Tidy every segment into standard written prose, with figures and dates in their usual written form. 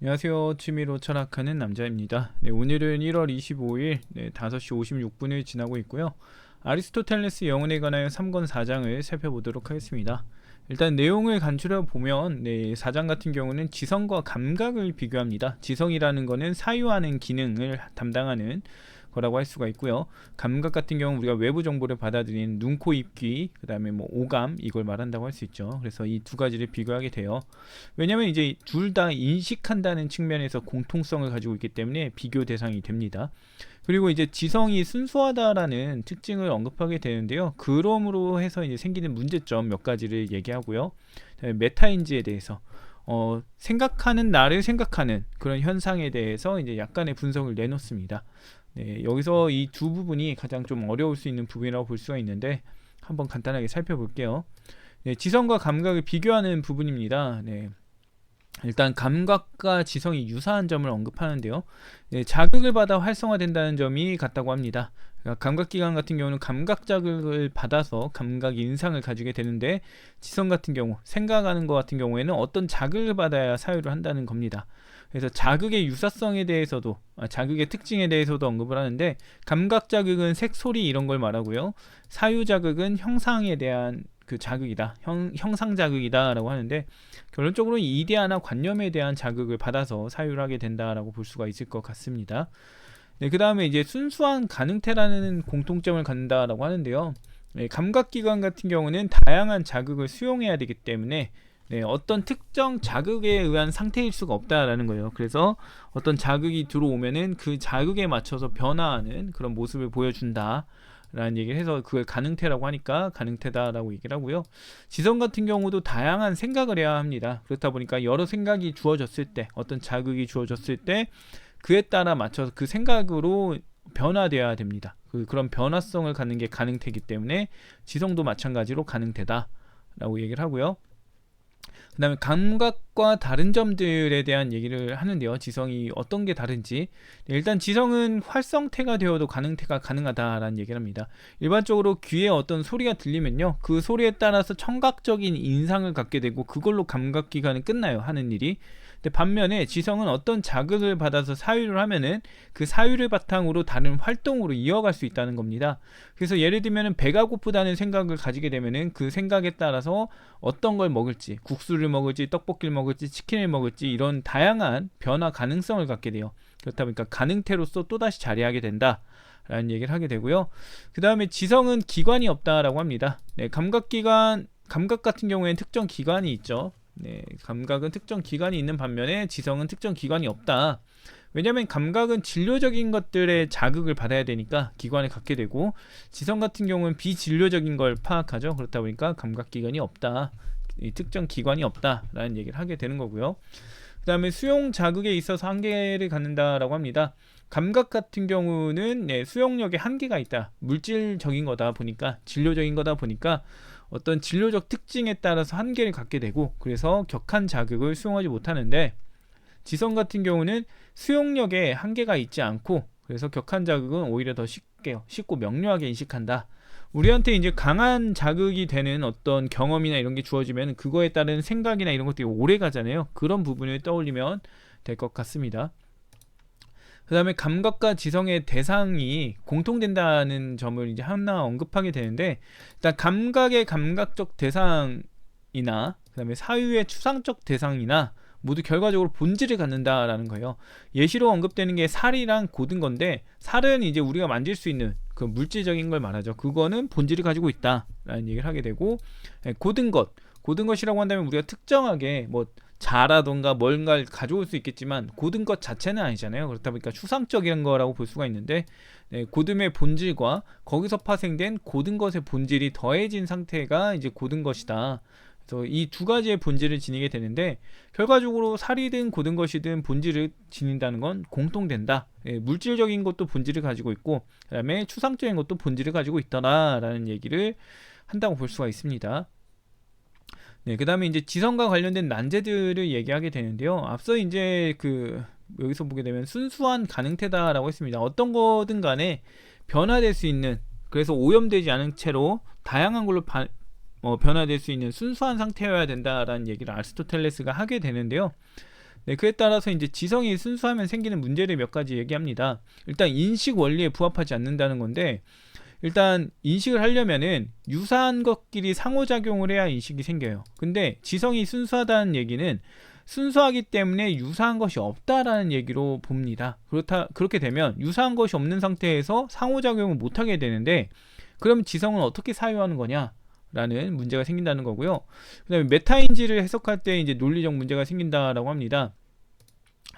안녕하세요. 취미로 철학하는 남자입니다. 오늘은 1월 25일 5시 56분을 지나고 있고요. 아리스토텔레스 영혼에 관하여 3권 4장을 살펴보도록 하겠습니다. 일단 내용을 간추려 보면 4장 같은 경우는 지성과 감각을 비교합니다. 지성이라는 것은 사유하는 기능을 담당하는 거라고 할 수가 있고요. 감각 같은 경우 우리가 외부 정보를 받아들이는 눈, 코, 입, 귀, 그 다음에 오감, 이걸 말한다고 할 수 있죠. 그래서 이 두 가지를 비교하게 돼요. 왜냐면 이제 둘 다 인식한다는 측면에서 공통성을 가지고 있기 때문에 비교 대상이 됩니다. 그리고 이제 지성이 순수하다라는 특징을 언급하게 되는데요. 그럼으로 해서 이제 생기는 문제점 몇 가지를 얘기하고요. 메타인지에 대해서 생각하는 나를 생각하는 그런 현상에 대해서 이제 약간의 분석을 내놓습니다. 여기서 이 두 부분이 가장 좀 어려울 수 있는 부분이라고 볼 수가 있는데 한번 간단하게 살펴볼게요. 지성과 감각을 비교하는 부분입니다. 일단 감각과 지성이 유사한 점을 언급하는데요. 자극을 받아 활성화된다는 점이 같다고 합니다. 그러니까 감각기관 같은 경우는 감각 자극을 받아서 감각 인상을 가지게 되는데, 지성 같은 경우, 생각하는 것 같은 경우에는 어떤 자극을 받아야 사유를 한다는 겁니다. 그래서 자극의 유사성에 대해서도, 자극의 특징에 대해서도 언급을 하는데, 감각 자극은 색, 소리 이런 걸 말하고요. 사유 자극은 형상에 대한 그 자극이다, 형상 자극이다 라고 하는데, 결론적으로 이데아나 관념에 대한 자극을 받아서 사유를 하게 된다라고 볼 수가 있을 것 같습니다. 그 다음에 이제 순수한 가능태라는 공통점을 갖는다라고 하는데요. 감각기관 같은 경우는 다양한 자극을 수용해야 되기 때문에 어떤 특정 자극에 의한 상태일 수가 없다라는 거예요. 그래서 어떤 자극이 들어오면은 그 자극에 맞춰서 변화하는 그런 모습을 보여준다 라는 얘기를 해서 그걸 가능태라고 하니까 가능태다라고 얘기를 하고요. 지성 같은 경우도 다양한 생각을 해야 합니다. 그렇다 보니까 여러 생각이 주어졌을 때, 어떤 자극이 주어졌을 때 그에 따라 맞춰서 그 생각으로 변화되어야 됩니다. 그런 변화성을 갖는 게 가능태이기 때문에 지성도 마찬가지로 가능태다 라고 얘기를 하고요. 그 다음에 감각과 다른 점들에 대한 얘기를 하는데요. 지성이 어떤 게 다른지. 일단 지성은 활성태가 되어도 가능태가 가능하다라는 얘기를 합니다. 일반적으로 귀에 어떤 소리가 들리면요, 그 소리에 따라서 청각적인 인상을 갖게 되고 그걸로 감각기관은 끝나요, 하는 일이. 근데 반면에 지성은 어떤 자극을 받아서 사유를 하면은 그 사유를 바탕으로 다른 활동으로 이어갈 수 있다는 겁니다. 그래서 예를 들면은 배가 고프다는 생각을 가지게 되면은 그 생각에 따라서 어떤 걸 먹을지, 국수를 먹을지, 떡볶이를 먹을지, 치킨을 먹을지, 이런 다양한 변화 가능성을 갖게 돼요. 그렇다 보니까 가능태로서 또다시 자리하게 된다 라는 얘기를 하게 되고요. 그 다음에 지성은 기관이 없다라고 합니다. 감각 같은 경우에는 특정 기관이 있죠. 감각은 특정 기관이 있는 반면에 지성은 특정 기관이 없다. 왜냐하면 감각은 진료적인 것들의 자극을 받아야 되니까 기관을 갖게 되고, 지성 같은 경우는 비진료적인 걸 파악하죠. 그렇다 보니까 감각기관이 없다, 특정 기관이 없다라는 얘기를 하게 되는 거고요. 그 다음에 수용 자극에 있어서 한계를 갖는다라고 합니다. 감각 같은 경우는 수용력에 한계가 있다. 물질적인 거다 보니까, 진료적인 거다 보니까 어떤 진료적 특징에 따라서 한계를 갖게 되고, 그래서 격한 자극을 수용하지 못하는데, 지성 같은 경우는 수용력에 한계가 있지 않고, 그래서 격한 자극은 오히려 더 쉽고 명료하게 인식한다. 우리한테 이제 강한 자극이 되는 어떤 경험이나 이런 게 주어지면 그거에 따른 생각이나 이런 것들이 오래 가잖아요. 그런 부분을 떠올리면 될 것 같습니다. 그 다음에 감각과 지성의 대상이 공통된다는 점을 이제 하나 언급하게 되는데, 일단 감각의 감각적 대상이나 그 다음에 사유의 추상적 대상이나 모두 결과적으로 본질을 갖는다라는 거예요. 예시로 언급되는 게 살이랑 고든 건데, 살은 이제 우리가 만질 수 있는 그 물질적인 걸 말하죠. 그거는 본질을 가지고 있다라는 얘기를 하게 되고, 고든 것이라고 한다면 우리가 특정하게 뭐 자라던가 뭔가를 가져올 수 있겠지만 고든 것 자체는 아니잖아요. 그렇다 보니까 추상적인 거라고 볼 수가 있는데, 고듬의 본질과 거기서 파생된 고든 것의 본질이 더해진 상태가 이제 고든 것이다. 그래서 이 두 가지의 본질을 지니게 되는데, 결과적으로 살이든 고든 것이든 본질을 지닌다는 건 공통된다. 물질적인 것도 본질을 가지고 있고, 그 다음에 추상적인 것도 본질을 가지고 있더라라는 얘기를 한다고 볼 수가 있습니다. 그 다음에 이제 지성과 관련된 난제들을 얘기하게 되는데요. 앞서 이제 여기서 보게 되면 순수한 가능태다라고 했습니다. 어떤 거든 간에 변화될 수 있는, 그래서 오염되지 않은 채로 다양한 걸로 변화될 수 있는 순수한 상태여야 된다라는 얘기를 아리스토텔레스가 하게 되는데요. 네, 그에 따라서 이제 지성이 순수하면 생기는 문제를 몇 가지 얘기합니다. 일단 인식 원리에 부합하지 않는다는 건데, 일단 인식을 하려면은 유사한 것끼리 상호작용을 해야 인식이 생겨요. 근데 지성이 순수하다는 얘기는 순수하기 때문에 유사한 것이 없다라는 얘기로 봅니다. 그렇게 되면 유사한 것이 없는 상태에서 상호작용을 못하게 되는데, 그러면 지성은 어떻게 사유하는 거냐? 라는 문제가 생긴다는 거고요. 그 다음에 메타인지를 해석할 때 이제 논리적 문제가 생긴다라고 합니다.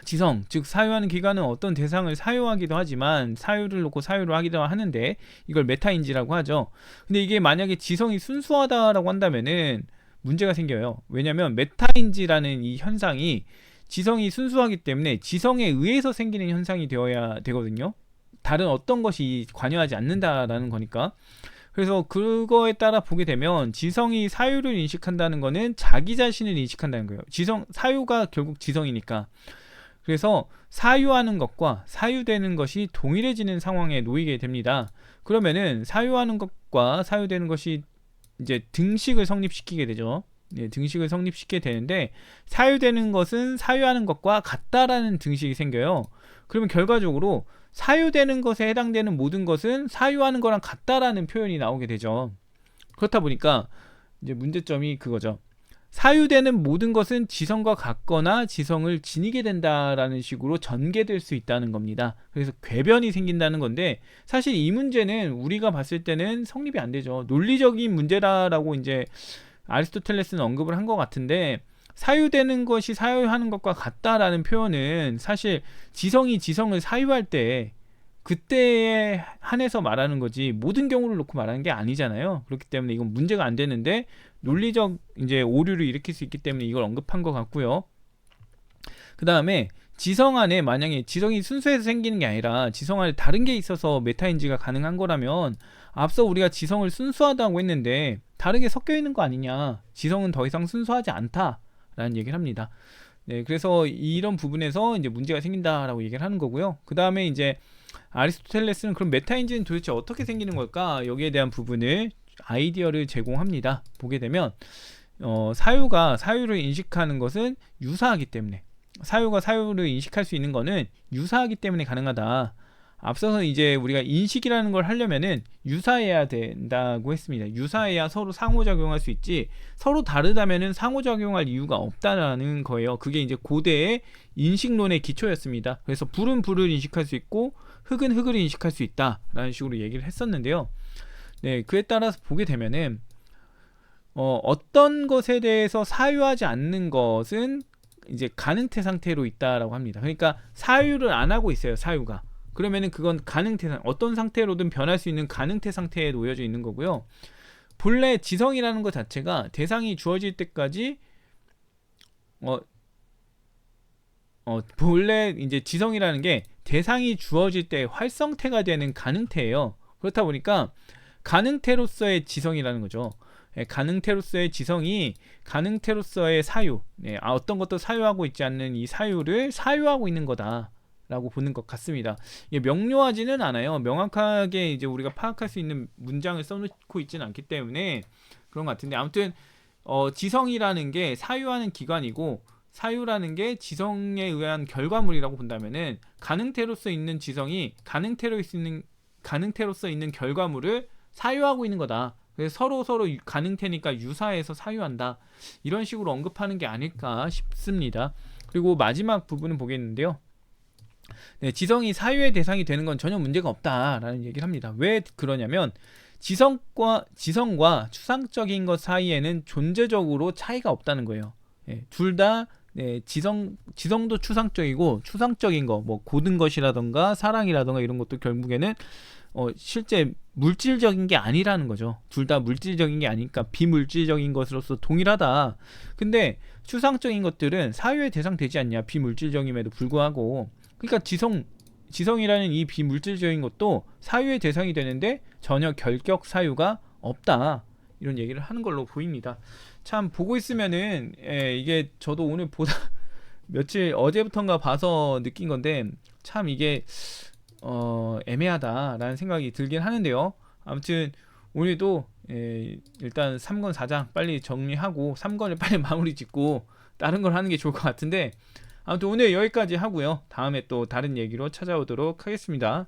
지성, 즉 사유하는 기관은 어떤 대상을 사유하기도 하지만 사유를 놓고 사유를 하기도 하는데 이걸 메타인지라고 하죠. 근데 이게 만약에 지성이 순수하다라고 한다면은 문제가 생겨요. 왜냐면 메타인지라는 이 현상이 지성이 순수하기 때문에 지성에 의해서 생기는 현상이 되어야 되거든요. 다른 어떤 것이 관여하지 않는다라는 거니까. 그래서 그거에 따라 보게 되면 지성이 사유를 인식한다는 거는 자기 자신을 인식한다는 거예요. 사유가 결국 지성이니까. 그래서 사유하는 것과 사유되는 것이 동일해지는 상황에 놓이게 됩니다. 그러면은 사유하는 것과 사유되는 것이 이제 등식을 성립시키게 되죠. 네, 등식을 성립시키게 되는데 사유되는 것은 사유하는 것과 같다라는 등식이 생겨요. 그러면 결과적으로 사유되는 것에 해당되는 모든 것은 사유하는 거랑 같다라는 표현이 나오게 되죠. 그렇다 보니까 이제 문제점이 그거죠. 사유되는 모든 것은 지성과 같거나 지성을 지니게 된다라는 식으로 전개될 수 있다는 겁니다. 그래서 궤변이 생긴다는 건데 사실 이 문제는 우리가 봤을 때는 성립이 안 되죠. 논리적인 문제라고 이제 아리스토텔레스는 언급을 한 것 같은데, 사유되는 것이 사유하는 것과 같다라는 표현은 사실 지성이 지성을 사유할 때 그때에 한해서 말하는 거지 모든 경우를 놓고 말하는 게 아니잖아요. 그렇기 때문에 이건 문제가 안 되는데 논리적 이제 오류를 일으킬 수 있기 때문에 이걸 언급한 것 같고요. 그 다음에 지성 안에 만약에 지성이 순수해서 생기는 게 아니라 지성 안에 다른 게 있어서 메타인지가 가능한 거라면 앞서 우리가 지성을 순수하다고 했는데 다른 게 섞여 있는 거 아니냐, 지성은 더 이상 순수하지 않다라는 얘기를 합니다. 네, 그래서 이런 부분에서 이제 문제가 생긴다라고 얘기를 하는 거고요. 그 다음에 이제 아리스토텔레스는 그럼 메타인지는 도대체 어떻게 생기는 걸까? 여기에 대한 부분을 아이디어를 제공합니다. 보게 되면 사유가 사유를 인식하는 것은 유사하기 때문에, 사유가 사유를 인식할 수 있는 것은 유사하기 때문에 가능하다. 앞서서 이제 우리가 인식이라는 걸 하려면은 유사해야 된다고 했습니다. 유사해야 서로 상호작용할 수 있지 서로 다르다면은 상호작용할 이유가 없다라는 거예요. 그게 이제 고대의 인식론의 기초였습니다. 그래서 불은 불을 인식할 수 있고 흙은 흙을 인식할 수 있다라는 식으로 얘기를 했었는데요. 네, 그에 따라서 보게 되면은 어떤 것에 대해서 사유하지 않는 것은 이제 가능태 상태로 있다라고 합니다. 그러니까 사유를 안 하고 있어요. 사유가. 그러면은 그건 가능태 상태, 어떤 상태로든 변할 수 있는 가능태 상태에 놓여져 있는 거고요. 본래 지성이라는 것 자체가 대상이 주어질 때까지 본래 이제 지성이라는 게 대상이 주어질 때 활성태가 되는 가능태예요. 그렇다 보니까 가능태로서의 지성이라는 거죠. 가능태로서의 지성이 가능태로서의 사유, 어떤 것도 사유하고 있지 않는 이 사유를 사유하고 있는 거다 라고 보는 것 같습니다. 이게 명료하지는 않아요. 명확하게 이제 우리가 파악할 수 있는 문장을 써놓고 있지는 않기 때문에 그런 것 같은데, 아무튼 지성이라는 게 사유하는 기관이고 사유라는 게 지성에 의한 결과물이라고 본다면은 가능태로서 있는 지성이 가능태로서 있는 결과물을 사유하고 있는 거다. 그래서 서로 가능태니까 유사해서 사유한다. 이런 식으로 언급하는 게 아닐까 싶습니다. 그리고 마지막 부분은 보겠는데요. 네, 지성이 사유의 대상이 되는 건 전혀 문제가 없다라는 얘기를 합니다. 왜 그러냐면 지성과 추상적인 것 사이에는 존재적으로 차이가 없다는 거예요. 둘 다 지성도 추상적이고 추상적인 거, 뭐 고든 것이라던가 사랑이라던가 이런 것도 결국에는 실제 물질적인 게 아니라는 거죠. 둘 다 물질적인 게 아니니까 비물질적인 것으로서 동일하다. 근데 추상적인 것들은 사유의 대상 되지 않냐, 비물질적임에도 불구하고. 그러니까 지성이라는 이 비물질적인 것도 사유의 대상이 되는데 전혀 결격 사유가 없다, 이런 얘기를 하는 걸로 보입니다. 참 보고 있으면은 이게 저도 오늘 어제부턴가 봐서 느낀 건데 참 이게 애매하다라는 생각이 들긴 하는데요. 아무튼 오늘도 일단 3권 4장 빨리 정리하고 3권을 빨리 마무리 짓고 다른 걸 하는 게 좋을 것 같은데, 아무튼 오늘 여기까지 하고요. 다음에 또 다른 얘기로 찾아오도록 하겠습니다.